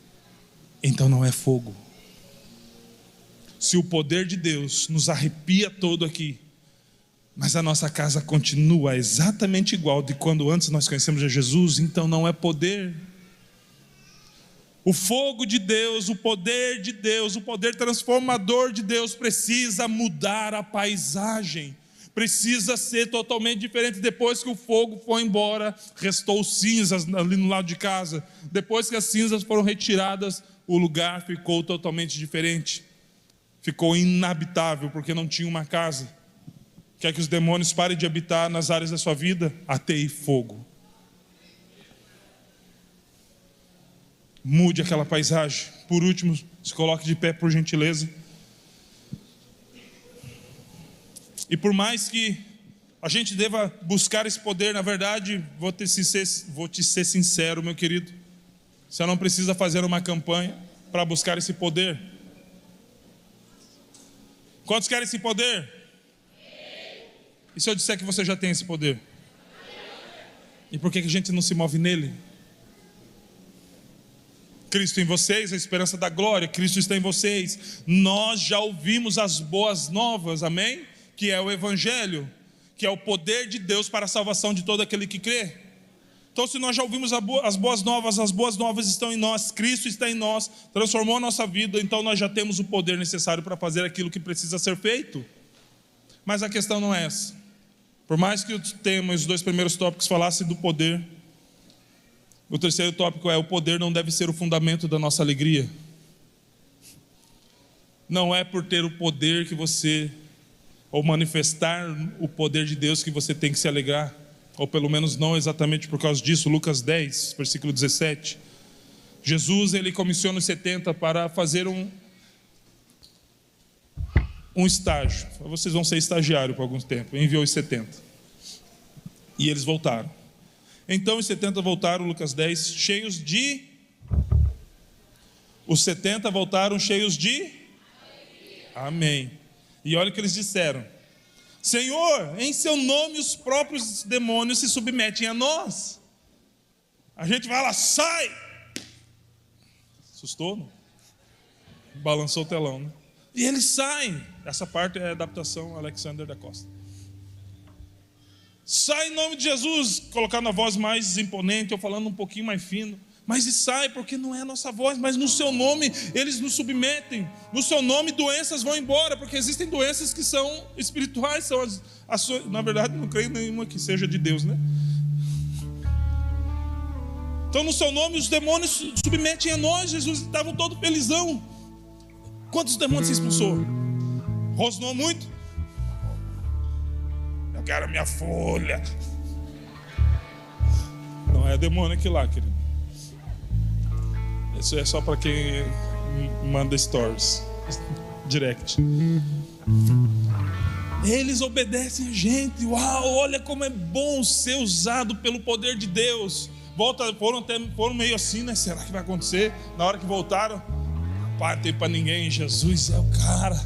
então não é fogo. Se o poder de Deus nos arrepia todo aqui, mas a nossa casa continua exatamente igual de quando antes nós conhecemos a Jesus, então não é poder. O fogo de Deus, o poder de Deus, o poder transformador de Deus precisa mudar a paisagem, precisa ser totalmente diferente. Depois que o fogo foi embora, restou cinzas ali no lado de casa. Depois que as cinzas foram retiradas, o lugar ficou totalmente diferente. Ficou inabitável, porque não tinha uma casa. Quer que os demônios parem de habitar nas áreas da sua vida? Ateie fogo. Mude aquela paisagem. Por último, se coloque de pé, por gentileza. E por mais que a gente deva buscar esse poder, na verdade, vou te ser sincero, meu querido, você não precisa fazer uma campanha para buscar esse poder. Quantos querem esse poder? E se eu disser que você já tem esse poder? E por que a gente não se move nele? Cristo em vocês, a esperança da glória. Cristo está em vocês. Nós já ouvimos as boas novas, amém? Que é o Evangelho, que é o poder de Deus para a salvação de todo aquele que crê. Então, se nós já ouvimos as boas novas estão em nós, Cristo está em nós, transformou a nossa vida, então nós já temos o poder necessário para fazer aquilo que precisa ser feito. Mas a questão não é essa. Por mais que o tema, os dois primeiros tópicos falassem do poder, o terceiro tópico é: o poder não deve ser o fundamento da nossa alegria. Não é por ter o poder que você, ou manifestar o poder de Deus, que você tem que se alegrar, ou pelo menos não exatamente por causa disso. Lucas 10, versículo 17. Jesus, ele comissiona os 70 para fazer um estágio. Vocês vão ser estagiário por algum tempo. Enviou os 70. E eles voltaram. Então os 70 voltaram, Lucas 10, cheios de... Os 70 voltaram cheios de... Amém. E olha o que eles disseram: Senhor, em seu nome os próprios demônios se submetem a nós. A gente vai lá, sai! Assustou, não? Balançou o telão, né? E eles saem. Essa parte é a adaptação Alexander da Costa. Sai em nome de Jesus, colocando a voz mais imponente, ou falando um pouquinho mais fino. Mas e sai, porque não é a nossa voz, mas no seu nome eles nos submetem. No seu nome doenças vão embora, porque existem doenças que são espirituais, são na verdade não creio nenhuma que seja de Deus, né? Então no seu nome os demônios submetem a nós. Jesus estava todo felizão. Quantos demônios você expulsou? Rosnou muito? Eu quero minha folha. Não é demônio aqui lá, querido. Isso é só para quem manda stories, direct. Eles obedecem a gente. Uau, olha como é bom ser usado pelo poder de Deus. Foram meio assim, né? Será que vai acontecer? Na hora que voltaram, não parte para ninguém. Jesus é o cara.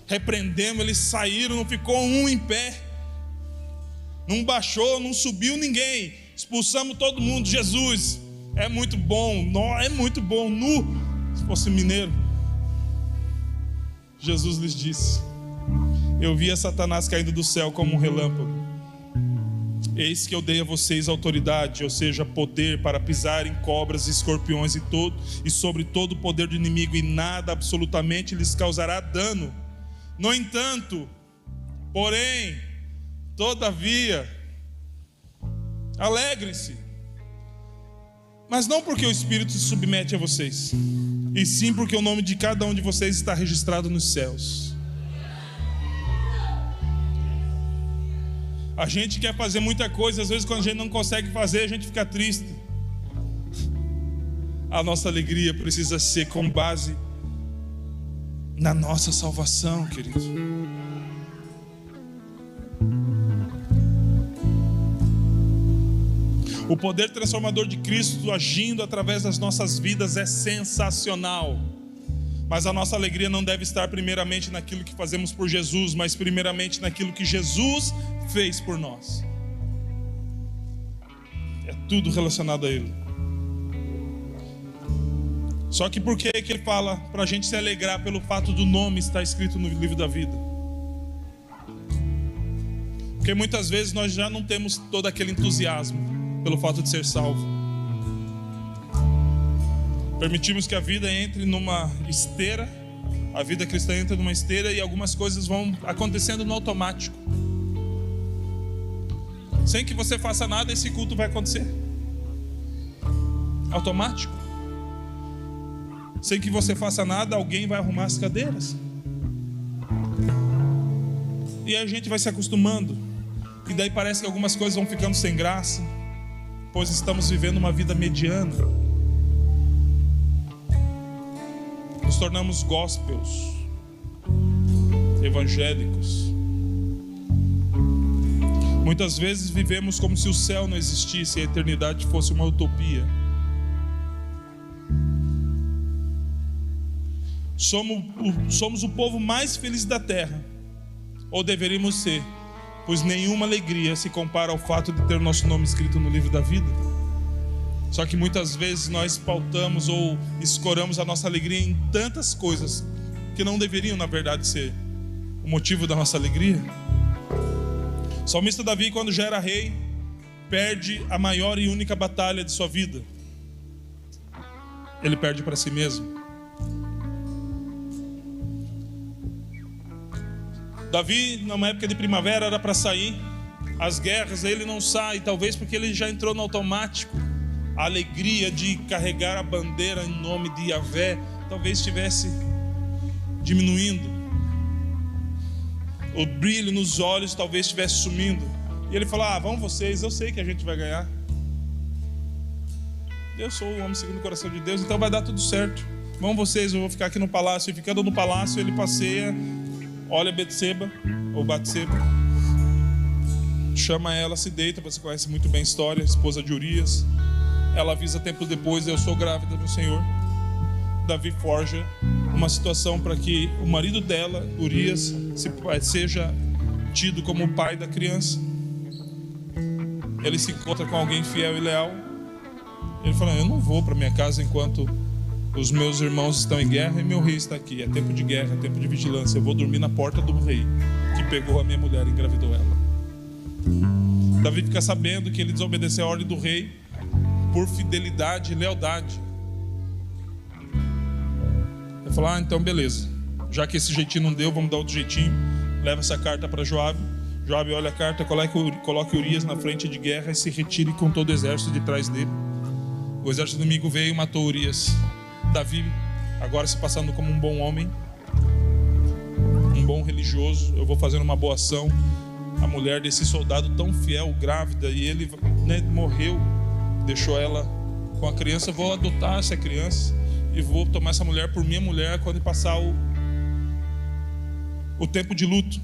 Repreendemos, eles saíram, não ficou um em pé. Não baixou, não subiu ninguém. Expulsamos todo mundo. Jesus é muito bom. Não, é muito bom. Se fosse mineiro, Jesus lhes disse: eu via Satanás caindo do céu como um relâmpago. Eis que eu dei a vocês autoridade, ou seja, poder, para pisar em cobras e escorpiões e sobre todo o poder do inimigo, e nada absolutamente lhes causará dano. No entanto, porém, todavia, alegrem-se, mas não porque o Espírito se submete a vocês, e sim porque o nome de cada um de vocês está registrado nos céus. A gente quer fazer muita coisa, às vezes quando a gente não consegue fazer, a gente fica triste. A nossa alegria precisa ser com base na nossa salvação, querido. O poder transformador de Cristo agindo através das nossas vidas é sensacional. Mas a nossa alegria não deve estar primeiramente naquilo que fazemos por Jesus, mas primeiramente naquilo que Jesus fez por nós. É tudo relacionado a Ele. Só que por que Ele fala para a gente se alegrar pelo fato do nome estar escrito no livro da vida? Porque muitas vezes nós já não temos todo aquele entusiasmo pelo fato de ser salvo. Permitimos que a vida entre numa esteira, a vida cristã entra numa esteira e algumas coisas vão acontecendo no automático. Sem que você faça nada, esse culto vai acontecer. Automático. Sem que você faça nada, alguém vai arrumar as cadeiras. E aí a gente vai se acostumando. E daí parece que algumas coisas vão ficando sem graça, pois estamos vivendo uma vida mediana. Nos tornamos gospels, evangélicos. Muitas vezes vivemos como se o céu não existisse e a eternidade fosse uma utopia. Somos o povo mais feliz da terra, ou deveríamos ser, pois nenhuma alegria se compara ao fato de ter nosso nome escrito no livro da vida. Só que muitas vezes nós pautamos ou escoramos a nossa alegria em tantas coisas que não deveriam, na verdade, ser o motivo da nossa alegria. O salmista Davi, quando já era rei, perde a maior e única batalha de sua vida. Ele perde para si mesmo. Davi, numa época de primavera, era para sair às guerras, ele não sai, talvez porque ele já entrou no automático. A alegria de carregar a bandeira em nome de Yahvé talvez estivesse diminuindo. O brilho nos olhos talvez estivesse sumindo. E ele falou: vão vocês, eu sei que a gente vai ganhar. Eu sou o homem segundo o coração de Deus, então vai dar tudo certo. Vão vocês, eu vou ficar aqui no palácio. E ficando no palácio, ele passeia, olha Betseba, ou Batseba, chama ela, se deita. Você conhece muito bem a história, esposa de Urias. Ela avisa tempo depois: eu sou grávida do Senhor. Davi forja uma situação para que o marido dela, Urias, seja tido como o pai da criança. Ele se encontra com alguém fiel e leal. Ele fala: eu não vou para minha casa enquanto os meus irmãos estão em guerra e meu rei está aqui. É tempo de guerra, é tempo de vigilância. Eu vou dormir na porta do rei que pegou a minha mulher e engravidou ela. Davi fica sabendo que ele desobedeceu a ordem do rei por fidelidade e lealdade. Ele falou: então beleza, já que esse jeitinho não deu, vamos dar outro jeitinho. Leva essa carta para Joabe. Joabe olha a carta, coloca Urias na frente de guerra e se retire com todo o exército de trás dele. O exército inimigo veio e matou Urias. Davi, agora se passando como um bom homem, um bom religioso: eu vou fazer uma boa ação. A mulher desse soldado tão fiel, grávida, e ele morreu, deixou ela com a criança. Eu vou adotar essa criança e vou tomar essa mulher por minha mulher quando passar o tempo de luto.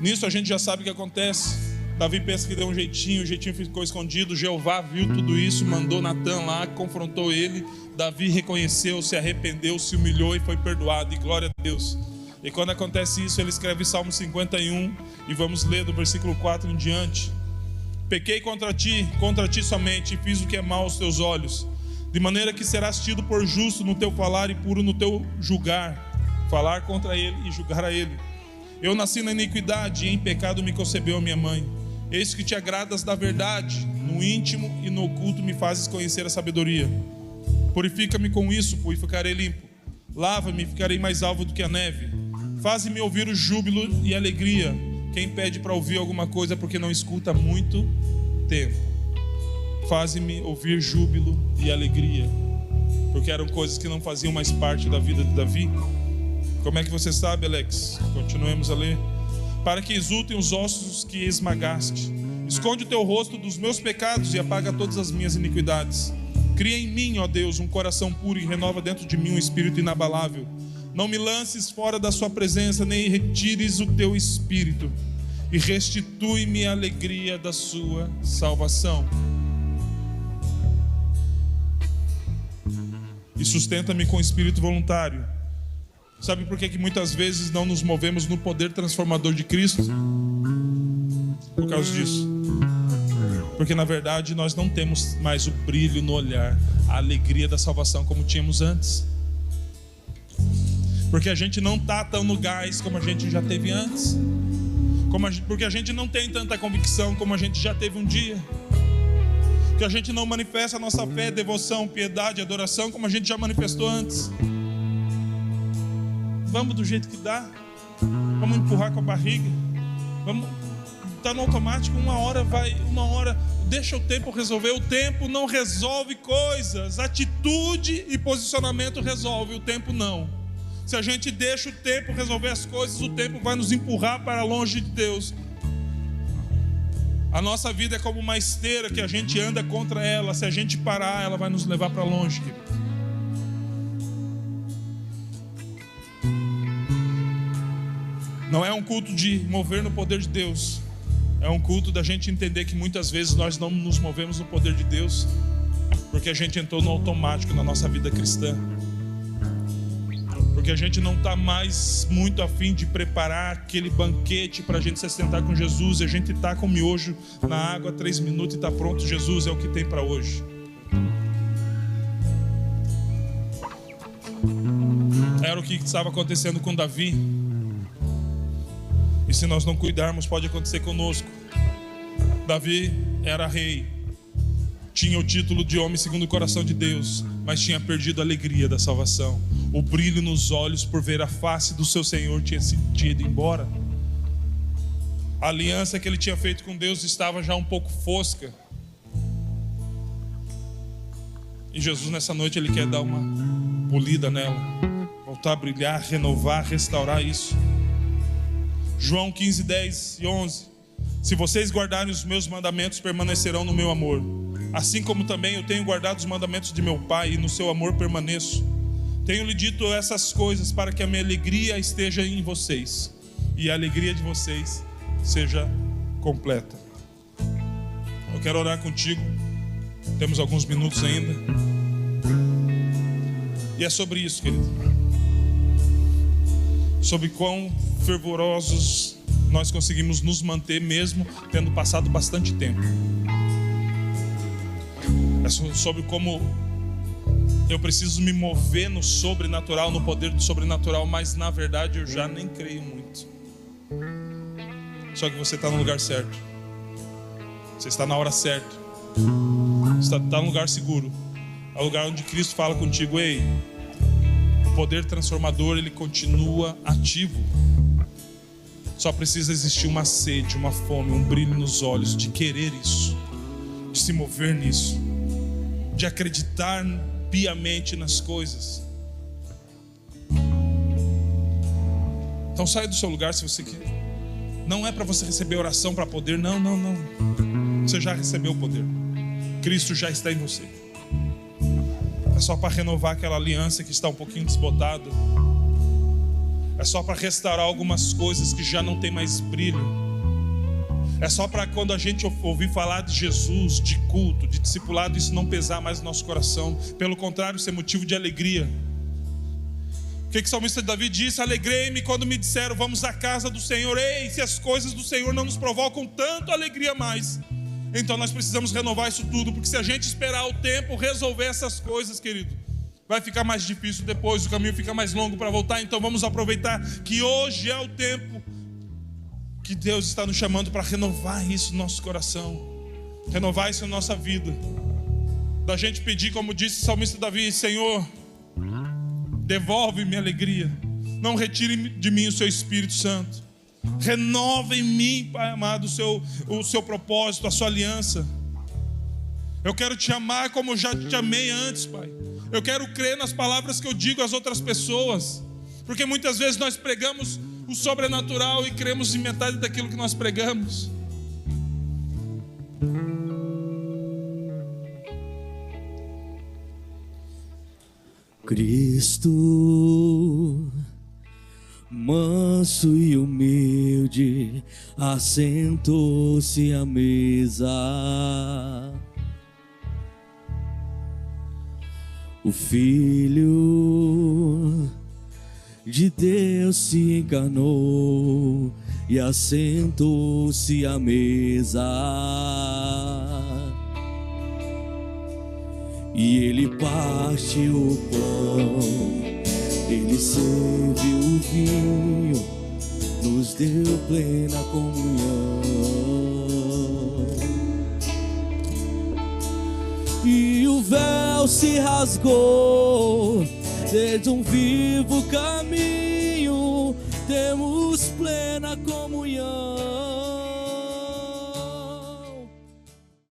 Nisso a gente já sabe o que acontece. Davi pensa que deu um jeitinho, o jeitinho ficou escondido. Jeová viu tudo isso, mandou Natan lá, confrontou ele. Davi reconheceu, se arrependeu, se humilhou e foi perdoado, e glória a Deus. E quando acontece isso, ele escreve Salmo 51, e vamos ler do versículo 4 em diante. Pequei contra ti somente, e fiz o que é mal aos teus olhos, de maneira que serás tido por justo no teu falar e puro no teu julgar. Falar contra ele e julgar a ele. Eu nasci na iniquidade, e em pecado me concebeu a minha mãe. Eis que te agradas da verdade, no íntimo e no oculto me fazes conhecer a sabedoria. Purifica-me com isso, e ficarei limpo. Lava-me e ficarei mais alvo do que a neve. Faze-me ouvir o júbilo e a alegria. Quem pede para ouvir alguma coisa porque não escuta há muito tempo. Faze-me ouvir júbilo e alegria, porque eram coisas que não faziam mais parte da vida de Davi. Como é que você sabe, Alex? Continuemos a ler. Para que exultem os ossos que esmagaste. Esconde o teu rosto dos meus pecados e apaga todas as minhas iniquidades. Cria em mim, ó Deus, um coração puro, e renova dentro de mim um espírito inabalável. Não me lances fora da sua presença, nem retires o teu espírito, e restitui-me a alegria da sua salvação. E sustenta-me com espírito voluntário. Sabe por que muitas vezes não nos movemos no poder transformador de Cristo? Por causa disso. Porque na verdade nós não temos mais o brilho no olhar, a alegria da salvação como tínhamos antes. Porque a gente não está tão no gás como a gente já teve antes. Porque a gente não tem tanta convicção como a gente já teve um dia. Que a gente não manifesta a nossa fé, devoção, piedade, adoração como a gente já manifestou antes. Vamos do jeito que dá. Vamos empurrar com a barriga. Vamos, tá no automático, uma hora, deixa o tempo resolver. O tempo não resolve coisas. Atitude e posicionamento resolve, o tempo não. Se a gente deixa o tempo resolver as coisas, o tempo vai nos empurrar para longe de Deus. A nossa vida é como uma esteira que a gente anda contra ela. Se a gente parar, ela vai nos levar para longe, querido. Não é um culto de mover no poder de Deus. É um culto da gente entender que muitas vezes nós não nos movemos no poder de Deus porque a gente entrou no automático na nossa vida cristã. Porque a gente não está mais muito afim de preparar aquele banquete para a gente se sentar com Jesus. E a gente está com o miojo na água 3 minutos e está pronto. Jesus é o que tem para hoje. Era o que estava acontecendo com Davi. E se nós não cuidarmos, pode acontecer conosco. Davi era rei, tinha o título de homem segundo o coração de Deus, mas tinha perdido a alegria da salvação. O brilho nos olhos por ver a face do seu Senhor tinha ido embora. A aliança que ele tinha feito com Deus estava já um pouco fosca. E Jesus nessa noite ele quer dar uma polida nela, voltar a brilhar, renovar, restaurar isso. João 15, 10 e 11. Se vocês guardarem os meus mandamentos, permanecerão no meu amor, assim como também eu tenho guardado os mandamentos de meu Pai, e no seu amor permaneço. Tenho-lhe dito essas coisas para que a minha alegria esteja em vocês e a alegria de vocês seja completa. Eu quero orar contigo. Temos alguns minutos ainda. E é sobre isso, querido. Sobre quão fervorosos nós conseguimos nos manter mesmo tendo passado bastante tempo. É sobre como eu preciso me mover no sobrenatural, no poder do sobrenatural, mas na verdade eu já nem creio muito. Só que você está no lugar certo. Você está na hora certa. Você está no lugar seguro. É o lugar onde Cristo fala contigo: ei, o poder transformador ele continua ativo. Só precisa existir uma sede, uma fome, um brilho nos olhos de querer isso, de se mover nisso, de acreditar piamente nas coisas. Então saia do seu lugar se você quer. Não é para você receber oração para poder, não. Você já recebeu o poder. Cristo já está em você. É só para renovar aquela aliança que está um pouquinho desbotada. É só para restaurar algumas coisas que já não tem mais brilho. É só para quando a gente ouvir falar de Jesus, de culto, de discipulado, isso não pesar mais no nosso coração. Pelo contrário, ser motivo de alegria. O que o salmista Davi disse? Alegrei-me quando me disseram, vamos à casa do Senhor. Ei, se as coisas do Senhor não nos provocam tanto alegria mais, então nós precisamos renovar isso tudo. Porque se a gente esperar o tempo resolver essas coisas, querido, vai ficar mais difícil depois, o caminho fica mais longo para voltar. Então vamos aproveitar que hoje é o tempo que Deus está nos chamando para renovar isso no nosso coração, renovar isso na nossa vida. Da gente pedir, como disse o salmista Davi, Senhor, devolve minha alegria, não retire de mim o seu Espírito Santo, renova em mim, Pai amado, o seu propósito, a sua aliança. Eu quero te amar como eu já te amei antes, Pai. Eu quero crer nas palavras que eu digo às outras pessoas, porque muitas vezes nós pregamos o sobrenatural e cremos em metade daquilo que nós pregamos. Cristo, manso e humilde, assentou-se à mesa. O Filho de Deus se encarnou e assentou-se à mesa. E ele partiu o pão, ele serviu o vinho, nos deu plena comunhão. E o véu se rasgou, desde um vivo caminho temos plena comunhão.